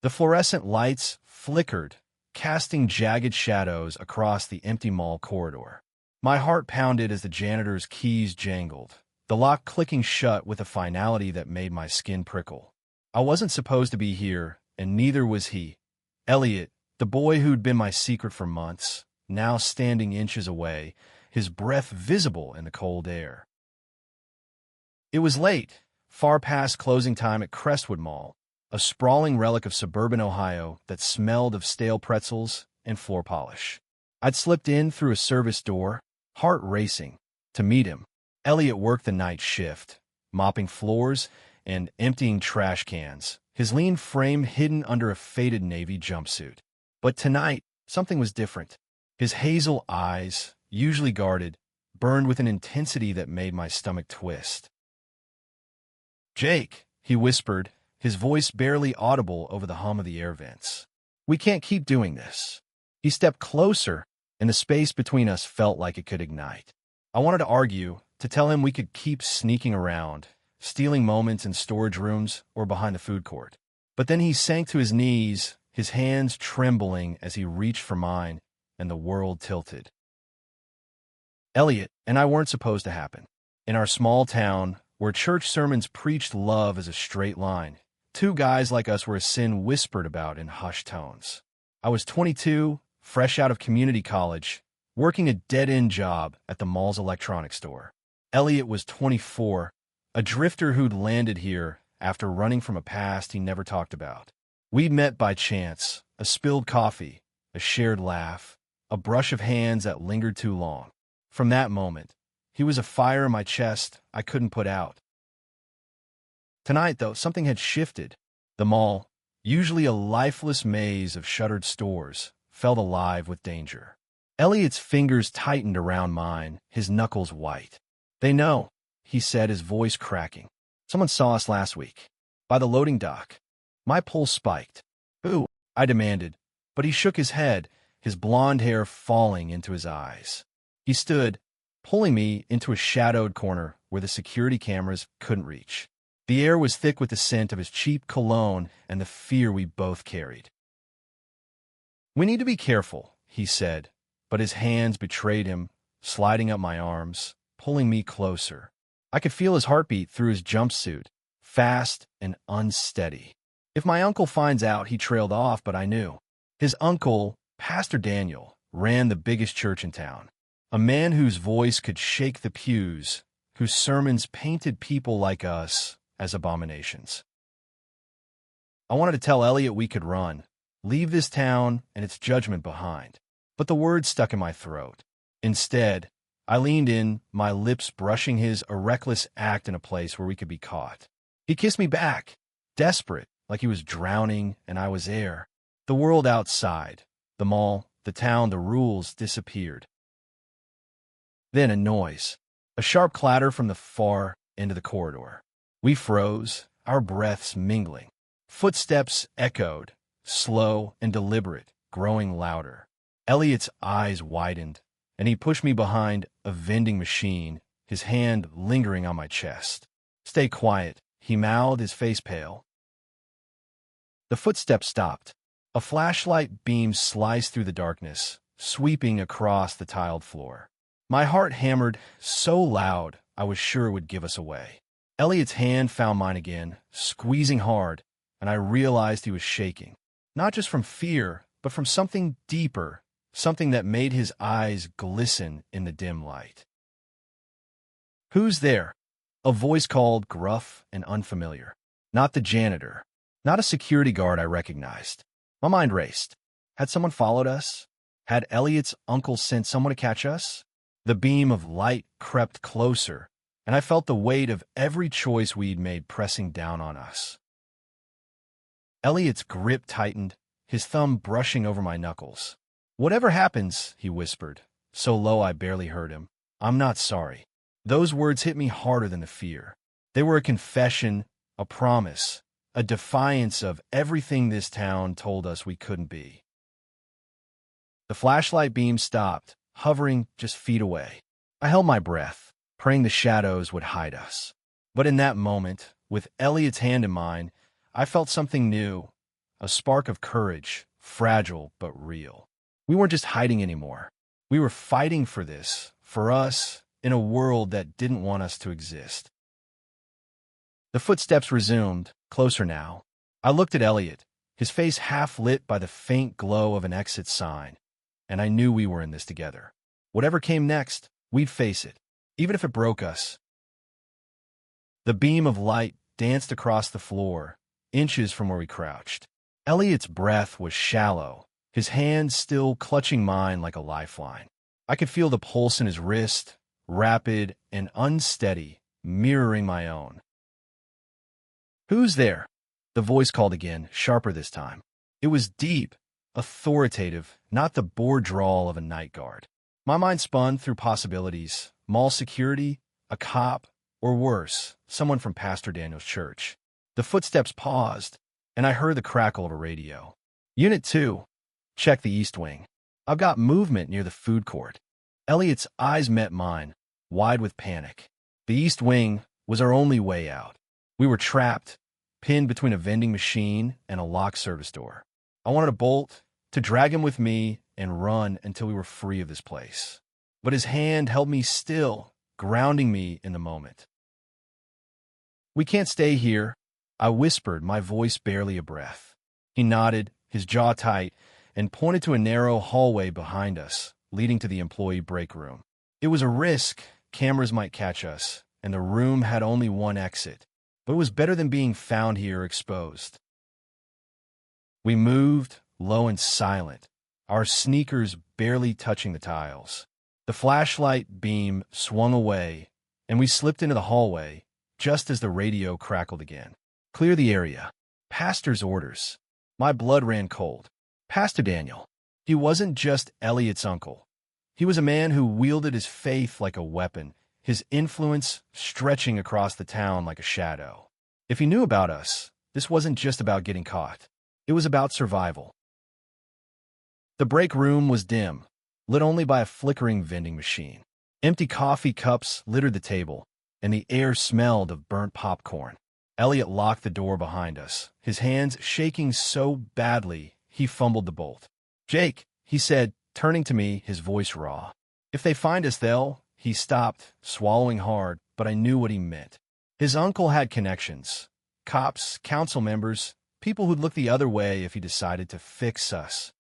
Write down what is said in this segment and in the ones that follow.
The fluorescent lights flickered, casting jagged shadows across the empty mall corridor. My heart pounded as the janitor's keys jangled, the lock clicking shut with a finality that made my skin prickle. I wasn't supposed to be here, and neither was he. Elliot, the boy who'd been my secret for months, now standing inches away, his breath visible in the cold air. It was late, far past closing time at Crestwood Mall, a sprawling relic of suburban Ohio that smelled of stale pretzels and floor polish. I'd slipped in through a service door, heart racing, to meet him. Elliot worked the night shift, mopping floors and emptying trash cans, his lean frame hidden under a faded navy jumpsuit. But tonight, something was different. His hazel eyes, usually guarded, burned with an intensity that made my stomach twist. "Jake," he whispered, his voice barely audible over the hum of the air vents. "We can't keep doing this." He stepped closer, and the space between us felt like it could ignite. I wanted to argue, to tell him we could keep sneaking around, stealing moments in storage rooms or behind the food court. But then he sank to his knees, his hands trembling as he reached for mine, and the world tilted. Elliot and I weren't supposed to happen. In our small town, where church sermons preached love as a straight line, two guys like us were a sin whispered about in hushed tones. I was 22, fresh out of community college, working a dead-end job at the mall's electronics store. Elliot was 24, a drifter who'd landed here after running from a past he never talked about. We'd met by chance, a spilled coffee, a shared laugh, a brush of hands that lingered too long. From that moment, he was a fire in my chest I couldn't put out. Tonight, though, something had shifted. The mall, usually a lifeless maze of shuttered stores, felt alive with danger. Elliot's fingers tightened around mine, his knuckles white. "They know," he said, his voice cracking. "Someone saw us last week. By the loading dock." My pulse spiked. "Who?" I demanded, but he shook his head, his blonde hair falling into his eyes. He stood, pulling me into a shadowed corner where the security cameras couldn't reach. The air was thick with the scent of his cheap cologne and the fear we both carried. "We need to be careful," he said, but his hands betrayed him, sliding up my arms, pulling me closer. I could feel his heartbeat through his jumpsuit, fast and unsteady. If my uncle finds out, he trailed off, but I knew. His uncle, Pastor Daniel, ran the biggest church in town. A man whose voice could shake the pews, whose sermons painted people like us as abominations. I wanted to tell Elliot we could run, leave this town and its judgment behind, but the words stuck in my throat. Instead, I leaned in, my lips brushing his a reckless act in a place where we could be caught. He kissed me back, desperate, like he was drowning and I was air. The world outside, the mall, the town, the rules disappeared. Then a noise, a sharp clatter from the far end of the corridor. We froze, our breaths mingling. Footsteps echoed, slow and deliberate, growing louder. Elliot's eyes widened, and he pushed me behind a vending machine, his hand lingering on my chest. "Stay quiet," he mouthed, his face pale. The footsteps stopped. A flashlight beam sliced through the darkness, sweeping across the tiled floor. My heart hammered so loud I was sure it would give us away. Elliot's hand found mine again, squeezing hard, and I realized he was shaking. Not just from fear, but from something deeper, something that made his eyes glisten in the dim light. "Who's there?" A voice called, gruff and unfamiliar. Not the janitor. Not a security guard I recognized. My mind raced. Had someone followed us? Had Elliot's uncle sent someone to catch us? The beam of light crept closer, and I felt the weight of every choice we'd made pressing down on us. Elliot's grip tightened, his thumb brushing over my knuckles. "Whatever happens," he whispered, so low I barely heard him, "I'm not sorry." Those words hit me harder than the fear. They were a confession, a promise, a defiance of everything this town told us we couldn't be. The flashlight beam stopped, hovering just feet away. I held my breath, praying the shadows would hide us. But in that moment, with Elliot's hand in mine, I felt something new, a spark of courage, fragile but real. We weren't just hiding anymore. We were fighting for this, for us, in a world that didn't want us to exist. The footsteps resumed, closer now. I looked at Elliot, his face half lit by the faint glow of an exit sign, and I knew we were in this together. Whatever came next, we'd face it, even if it broke us. The beam of light danced across the floor, inches from where we crouched. Elliot's breath was shallow, his hand still clutching mine like a lifeline. I could feel the pulse in his wrist, rapid and unsteady, mirroring my own. "Who's there?" The voice called again, sharper this time. It was deep, authoritative, not the bored drawl of a night guard. My mind spun through possibilities: mall security, a cop, or worse, someone from Pastor Daniel's church. The footsteps paused, and I heard the crackle of a radio. "Unit 2, check the East Wing. I've got movement near the food court." Elliot's eyes met mine, wide with panic. The East Wing was our only way out. We were trapped, pinned between a vending machine and a locked service door. I wanted to bolt, to drag him with me, and run until we were free of this place. But his hand held me still, grounding me in the moment. "We can't stay here," I whispered, my voice barely a breath. He nodded, his jaw tight, and pointed to a narrow hallway behind us, leading to the employee break room. It was a risk. Cameras might catch us, and the room had only one exit, but it was better than being found here exposed. We moved, low and silent, our sneakers barely touching the tiles. The flashlight beam swung away, and we slipped into the hallway, just as the radio crackled again. "Clear the area." Pastor's orders. My blood ran cold. Pastor Daniel. He wasn't just Elliot's uncle. He was a man who wielded his faith like a weapon, his influence stretching across the town like a shadow. If he knew about us, this wasn't just about getting caught. It was about survival. The break room was dim, lit only by a flickering vending machine. Empty coffee cups littered the table, and the air smelled of burnt popcorn. Elliot locked the door behind us, his hands shaking so badly he fumbled the bolt. "Jake," he said, turning to me, his voice raw. "If they find us, they'll—" He stopped, swallowing hard, but I knew what he meant. His uncle had connections. Cops, council members, people who'd look the other way if he decided to fix us.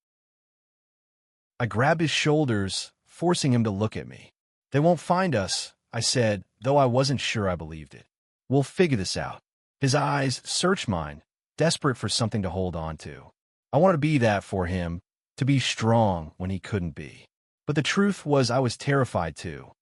I grabbed his shoulders, forcing him to look at me. "They won't find us," I said, though I wasn't sure I believed it. "We'll figure this out." His eyes searched mine, desperate for something to hold on to. I wanted to be that for him, to be strong when he couldn't be. But the truth was I was terrified too.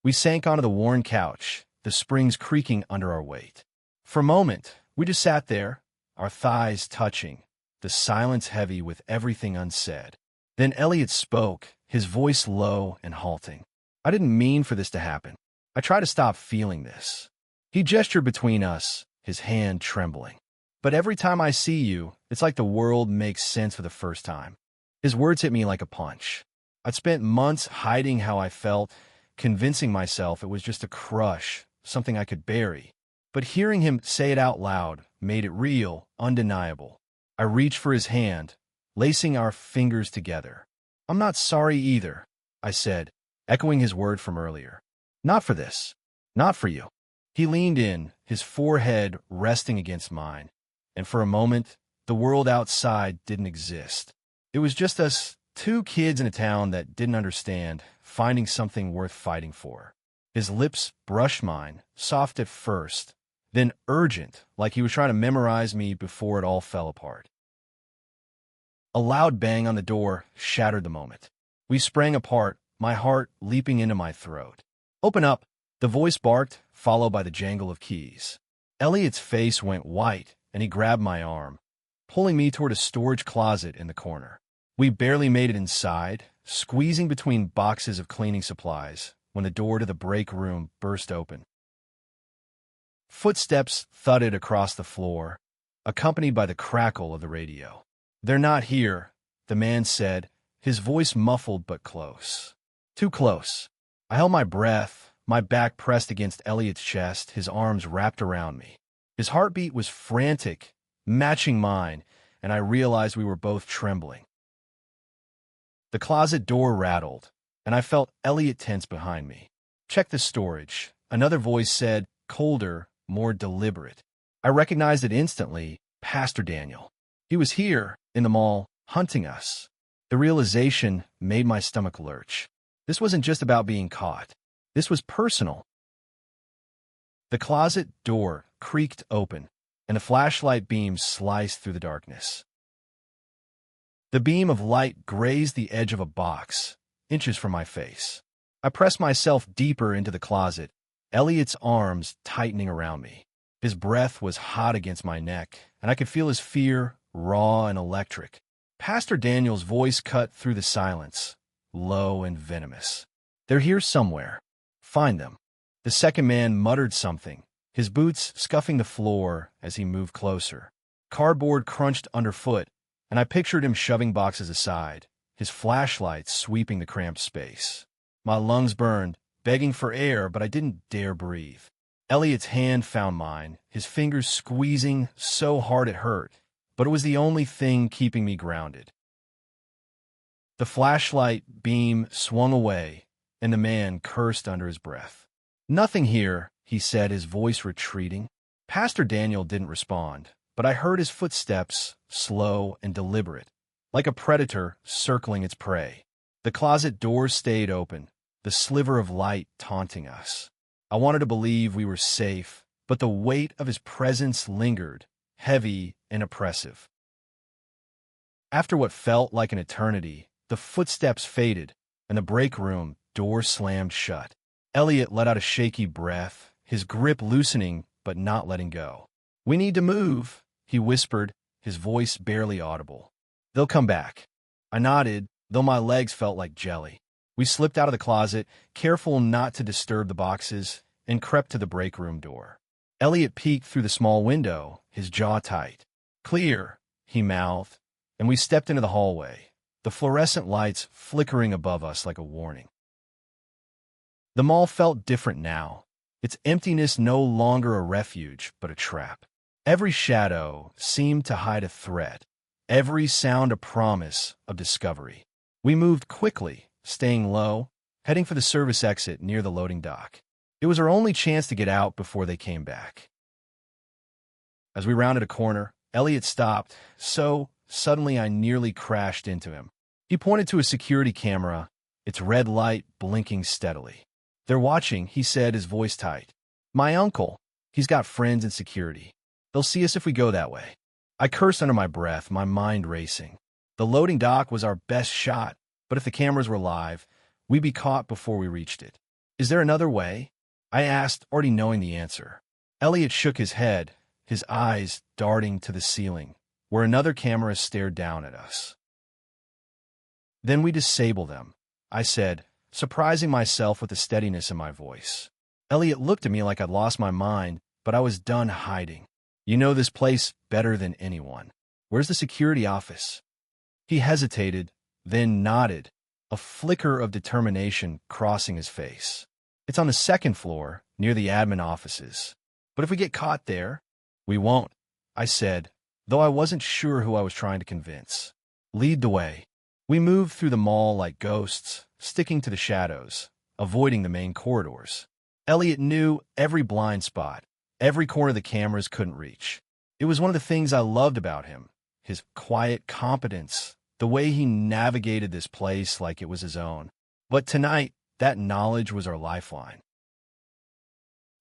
We sank onto the worn couch, the springs creaking under our weight. For a moment, we just sat there, our thighs touching, the silence heavy with everything unsaid. Then Elliot spoke, his voice low and halting. "I didn't mean for this to happen. I tried to stop feeling this." He gestured between us, his hand trembling. "But every time I see you, it's like the world makes sense for the first time." His words hit me like a punch. I'd spent months hiding how I felt, convincing myself it was just a crush, something I could bury. But hearing him say it out loud made it real, undeniable. I reached for his hand, lacing our fingers together. "I'm not sorry either," I said, echoing his word from earlier. "Not for this. Not for you." He leaned in, his forehead resting against mine, and for a moment, the world outside didn't exist. It was just us, two kids in a town that didn't understand, finding something worth fighting for. His lips brushed mine, soft at first, then urgent, like he was trying to memorize me before it all fell apart. A loud bang on the door shattered the moment. We sprang apart, my heart leaping into my throat. "Open up," the voice barked, followed by the jangle of keys. Elliot's face went white, and he grabbed my arm, pulling me toward a storage closet in the corner. We barely made it inside, squeezing between boxes of cleaning supplies, when the door to the break room burst open. Footsteps thudded across the floor, accompanied by the crackle of the radio. "They're not here," the man said, his voice muffled but close. Too close. I held my breath, my back pressed against Elliot's chest, his arms wrapped around me. His heartbeat was frantic, matching mine, and I realized we were both trembling. The closet door rattled, and I felt Elliot tense behind me. "Check the storage," another voice said, colder, more deliberate. I recognized it instantly, Pastor Daniel. He was here, in the mall, hunting us. The realization made my stomach lurch. This wasn't just about being caught. This was personal. The closet door creaked open, and a flashlight beam sliced through the darkness. The beam of light grazed the edge of a box, inches from my face. I pressed myself deeper into the closet, Elliot's arms tightening around me. His breath was hot against my neck, and I could feel his fear, raw and electric. Pastor Daniel's voice cut through the silence, low and venomous. "They're here somewhere. Find them." The second man muttered something, his boots scuffing the floor as he moved closer. Cardboard crunched underfoot, and I pictured him shoving boxes aside, his flashlight sweeping the cramped space. My lungs burned, begging for air, but I didn't dare breathe. Elliot's hand found mine, his fingers squeezing so hard it hurt, but it was the only thing keeping me grounded. The flashlight beam swung away, and the man cursed under his breath. "Nothing here," he said, his voice retreating. Pastor Daniel didn't respond, but I heard his footsteps, slow and deliberate, like a predator circling its prey. The closet door stayed open, the sliver of light taunting us. I wanted to believe we were safe, but the weight of his presence lingered, heavy and oppressive. After what felt like an eternity, the footsteps faded, and the break room door slammed shut. Elliot let out a shaky breath, his grip loosening but not letting go. "We need to move," he whispered, his voice barely audible. "They'll come back." I nodded, though my legs felt like jelly. We slipped out of the closet, careful not to disturb the boxes, and crept to the break room door. Elliot peeked through the small window, his jaw tight. "Clear," he mouthed, and we stepped into the hallway, the fluorescent lights flickering above us like a warning. The mall felt different now, its emptiness no longer a refuge, but a trap. Every shadow seemed to hide a threat, every sound a promise of discovery. We moved quickly, staying low, heading for the service exit near the loading dock. It was our only chance to get out before they came back. As we rounded a corner, Elliot stopped, so suddenly I nearly crashed into him. He pointed to a security camera, its red light blinking steadily. "They're watching," he said, his voice tight. "My uncle. He's got friends in security. They'll see us if we go that way." I cursed under my breath, my mind racing. The loading dock was our best shot, but if the cameras were live, we'd be caught before we reached it. "Is there another way?" I asked, already knowing the answer. Elliot shook his head, his eyes darting to the ceiling, where another camera stared down at us. "Then we disable them," I said, surprising myself with the steadiness in my voice. Elliot looked at me like I'd lost my mind, but I was done hiding. "You know this place better than anyone. Where's the security office?" He hesitated, then nodded, a flicker of determination crossing his face. "It's on the second floor, near the admin offices. But if we get caught there—" "We won't," I said, though I wasn't sure who I was trying to convince. "Lead the way." We moved through the mall like ghosts, sticking to the shadows, avoiding the main corridors. Elliot knew every blind spot, every corner the cameras couldn't reach. It was one of the things I loved about him, his quiet competence, the way he navigated this place like it was his own. But tonight, that knowledge was our lifeline.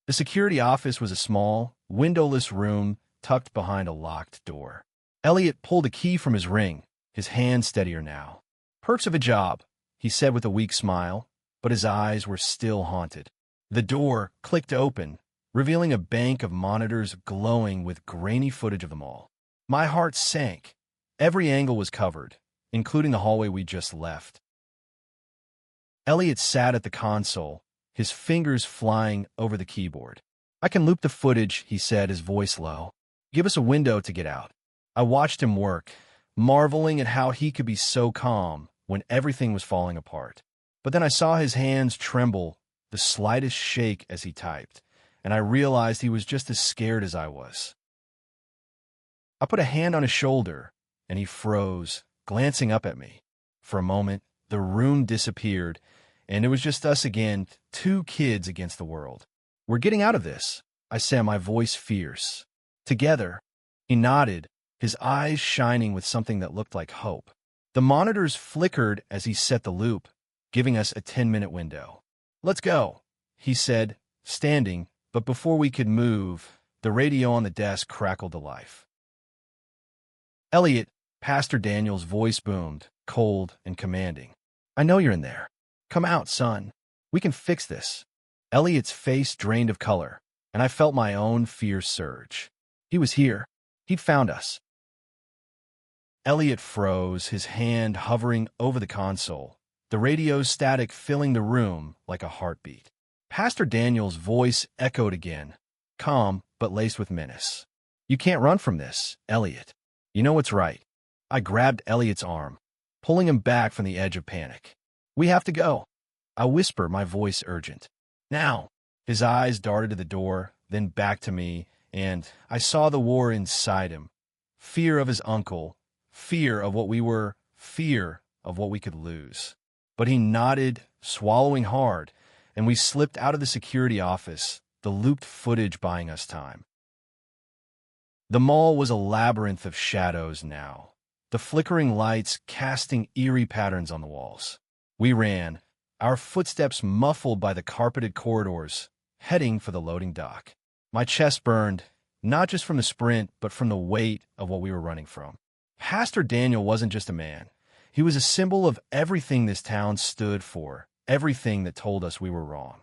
The security office was a small, windowless room tucked behind a locked door. Elliot pulled a key from his ring, his hand steadier now. "Perks of a job," he said with a weak smile, but his eyes were still haunted. The door clicked open, revealing a bank of monitors glowing with grainy footage of them all. My heart sank. Every angle was covered, including the hallway we just left. Elliot sat at the console, his fingers flying over the keyboard. "I can loop the footage," he said, his voice low. "Give us a window to get out." I watched him work, marveling at how he could be so calm when everything was falling apart. But then I saw his hands tremble, the slightest shake as he typed, and I realized he was just as scared as I was. I put a hand on his shoulder, and he froze, glancing up at me. For a moment, the room disappeared, and it was just us again, two kids against the world. "We're getting out of this," I said, my voice fierce. "Together." He nodded, his eyes shining with something that looked like hope. The monitors flickered as he set the loop, giving us a 10-minute window. "Let's go," he said, standing, but before we could move, the radio on the desk crackled to life. "Elliot," Pastor Daniel's voice boomed, cold and commanding. "I know you're in there. Come out, son. We can fix this." Elliot's face drained of color, and I felt my own fear surge. He was here. He'd found us. Elliot froze, his hand hovering over the console, the radio's static filling the room like a heartbeat. Pastor Daniel's voice echoed again, calm but laced with menace. "You can't run from this, Elliot. You know what's right." I grabbed Elliot's arm, pulling him back from the edge of panic. "We have to go," I whispered, my voice urgent. "Now." His eyes darted to the door, then back to me, and I saw the war inside him. Fear of his uncle, fear of what we were, fear of what we could lose. But he nodded, swallowing hard, and we slipped out of the security office, the looped footage buying us time. The mall was a labyrinth of shadows now, the flickering lights casting eerie patterns on the walls. We ran, our footsteps muffled by the carpeted corridors, heading for the loading dock. My chest burned, not just from the sprint, but from the weight of what we were running from. Pastor Daniel wasn't just a man. He was a symbol of everything this town stood for, everything that told us we were wrong.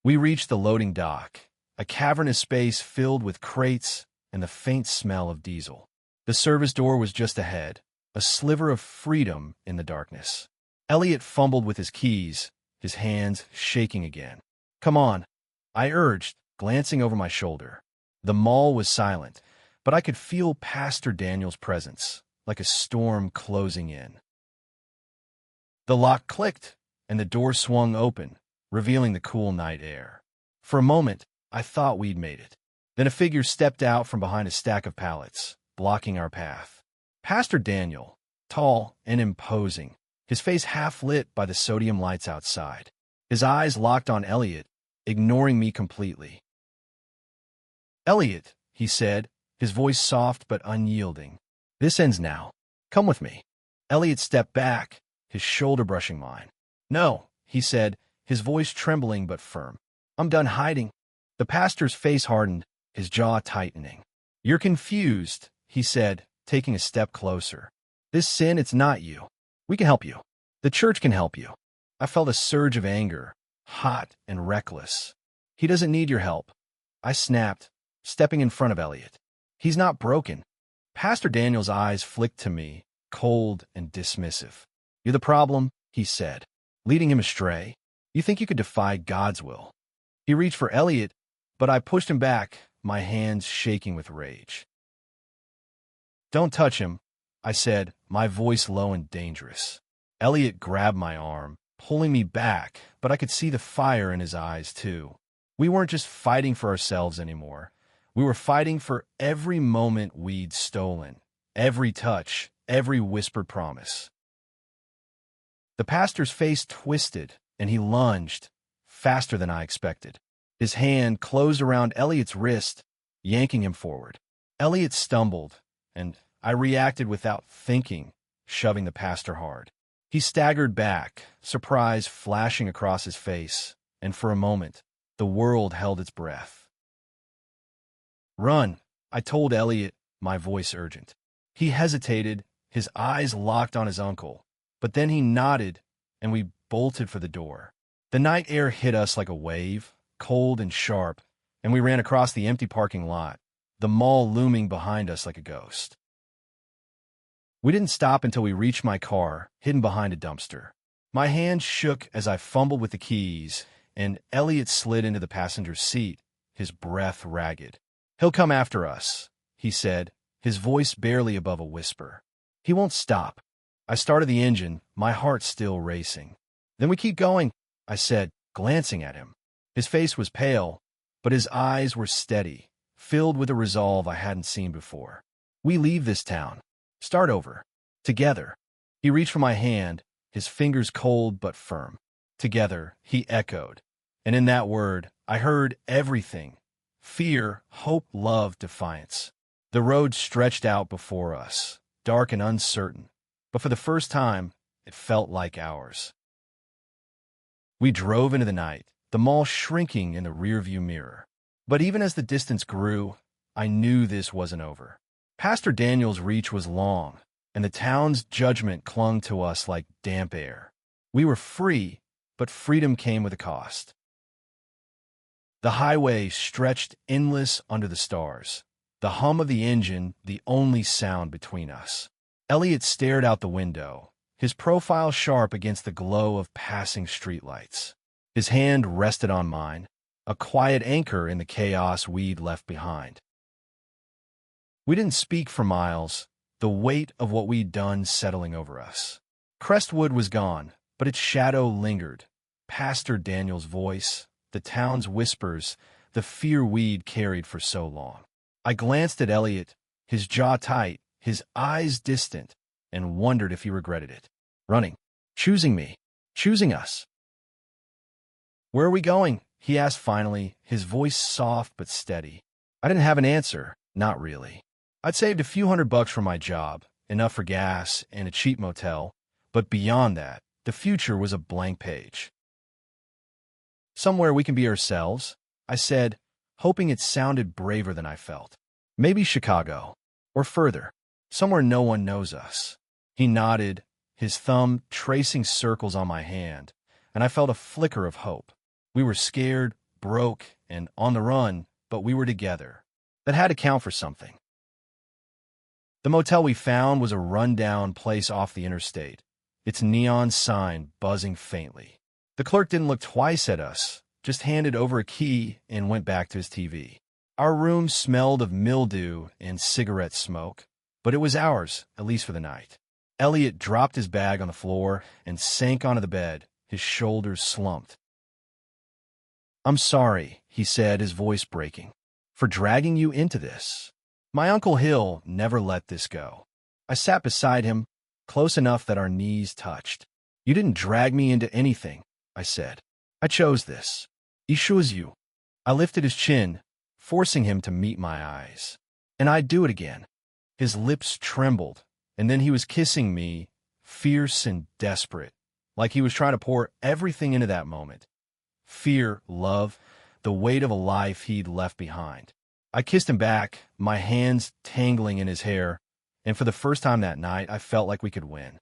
We reached the loading dock, a cavernous space filled with crates and the faint smell of diesel. The service door was just ahead, a sliver of freedom in the darkness. Elliot fumbled with his keys, his hands shaking again. "Come on," I urged, glancing over my shoulder. The mall was silent, but I could feel Pastor Daniel's presence, like a storm closing in. The lock clicked, and the door swung open, revealing the cool night air. For a moment, I thought we'd made it. Then a figure stepped out from behind a stack of pallets, blocking our path. Pastor Daniel, tall and imposing, his face half lit by the sodium lights outside. His eyes locked on Elliot, ignoring me completely. "Elliot," he said, his voice soft but unyielding. "This ends now. Come with me." Elliot stepped back, his shoulder brushing mine. "No," he said, his voice trembling but firm. "I'm done hiding." The pastor's face hardened, his jaw tightening. "You're confused," he said, taking a step closer. "This sin, it's not you. We can help you. The church can help you." I felt a surge of anger, hot and reckless. "He doesn't need your help," I snapped, stepping in front of Elliot. "He's not broken." Pastor Daniel's eyes flicked to me, cold and dismissive. "You're the problem," he said, leading him astray. "You think you could defy God's will." He reached for Elliot, but I pushed him back, my hands shaking with rage. "Don't touch him," I said, my voice low and dangerous. Elliot grabbed my arm, pulling me back, but I could see the fire in his eyes, too. We weren't just fighting for ourselves anymore. We were fighting for every moment we'd stolen, every touch, every whispered promise. The pastor's face twisted, and he lunged, faster than I expected. His hand closed around Elliot's wrist, yanking him forward. Elliot stumbled, and I reacted without thinking, shoving the pastor hard. He staggered back, surprise flashing across his face, and for a moment, the world held its breath. "Run," I told Elliot, my voice urgent. He hesitated, his eyes locked on his uncle, but then he nodded, and we bolted for the door. The night air hit us like a wave, cold and sharp, and we ran across the empty parking lot, the mall looming behind us like a ghost. We didn't stop until we reached my car, hidden behind a dumpster. My hands shook as I fumbled with the keys, and Elliot slid into the passenger's seat, his breath ragged. "He'll come after us," he said, his voice barely above a whisper. "He won't stop." I started the engine, my heart still racing. "Then we keep going," I said, glancing at him. His face was pale, but his eyes were steady, filled with a resolve I hadn't seen before. We leave this town. Start over. Together. He reached for my hand, his fingers cold but firm. Together, he echoed. And in that word, I heard everything. Fear, hope, love, defiance. The road stretched out before us, dark and uncertain, but for the first time, it felt like ours. We drove into the night, the mall shrinking in the rearview mirror. But even as the distance grew, I knew this wasn't over. Pastor Daniel's reach was long, and the town's judgment clung to us like damp air. We were free, but freedom came with a cost. The highway stretched endless under the stars, the hum of the engine the only sound between us. Elliot stared out the window, his profile sharp against the glow of passing streetlights. His hand rested on mine, a quiet anchor in the chaos we'd left behind. We didn't speak for miles, the weight of what we'd done settling over us. Crestwood was gone, but its shadow lingered. Pastor Daniel's voice, the town's whispers, the fear we'd carried for so long. I glanced at Elliot, his jaw tight, his eyes distant, and wondered if he regretted it. Running. Choosing me. Choosing us. "Where are we going?" he asked finally, his voice soft but steady. I didn't have an answer, not really. I'd saved a few $100 from my job, enough for gas and a cheap motel, but beyond that, the future was a blank page. "Somewhere we can be ourselves," I said, hoping it sounded braver than I felt. "Maybe Chicago, or further, somewhere no one knows us." He nodded, his thumb tracing circles on my hand, and I felt a flicker of hope. We were scared, broke, and on the run, but we were together. That had to count for something. The motel we found was a run-down place off the interstate, its neon sign buzzing faintly. The clerk didn't look twice at us, just handed over a key and went back to his TV. Our room smelled of mildew and cigarette smoke, but it was ours, at least for the night. Elliot dropped his bag on the floor and sank onto the bed, his shoulders slumped. "I'm sorry," he said, his voice breaking, "for dragging you into this. My Uncle Hill never let this go." I sat beside him, close enough that our knees touched. "You didn't drag me into anything," I said. "I chose this. I chose you." I lifted his chin, forcing him to meet my eyes. "And I'd do it again." His lips trembled, and then he was kissing me, fierce and desperate, like he was trying to pour everything into that moment. Fear, love, the weight of a life he'd left behind. I kissed him back, my hands tangling in his hair, and for the first time that night, I felt like we could win.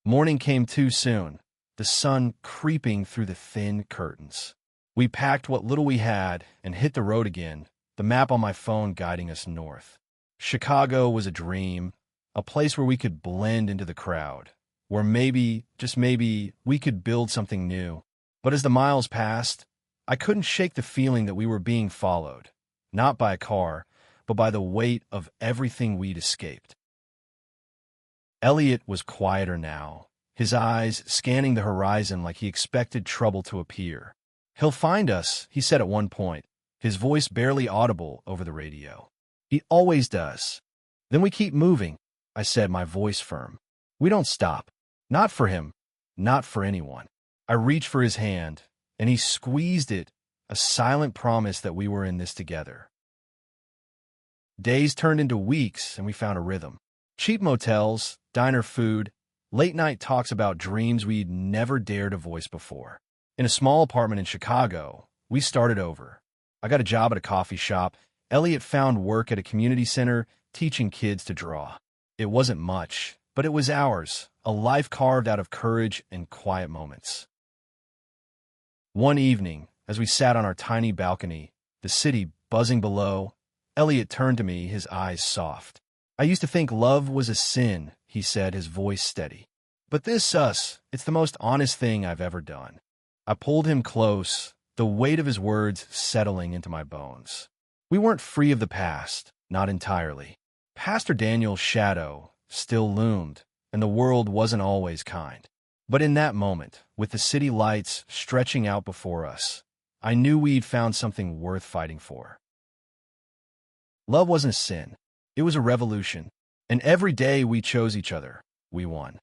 Morning came too soon, the sun creeping through the thin curtains. We packed what little we had and hit the road again, the map on my phone guiding us north. Chicago was a dream, a place where we could blend into the crowd, where maybe, just maybe, we could build something new. But as the miles passed, I couldn't shake the feeling that we were being followed, not by a car, but by the weight of everything we'd escaped. Elliot was quieter now, his eyes scanning the horizon like he expected trouble to appear. "He'll find us," he said at one point, his voice barely audible over the radio. "He always does." "Then we keep moving," I said, my voice firm. "We don't stop. Not for him. Not for anyone." I reached for his hand, and he squeezed it, a silent promise that we were in this together. Days turned into weeks, and we found a rhythm. Cheap motels, diner food, late-night talks about dreams we'd never dared to voice before. In a small apartment in Chicago, we started over. I got a job at a coffee shop. Elliot found work at a community center, teaching kids to draw. It wasn't much, but it was ours, a life carved out of courage and quiet moments. One evening, as we sat on our tiny balcony, the city buzzing below, Elliot turned to me, his eyes soft. "I used to think love was a sin," he said, his voice steady. "But this it's the most honest thing I've ever done." I pulled him close, the weight of his words settling into my bones. We weren't free of the past, not entirely. Pastor Daniel's shadow still loomed, and the world wasn't always kind. But in that moment, with the city lights stretching out before us, I knew we'd found something worth fighting for. Love wasn't a sin. It was a revolution. And every day we chose each other, we won.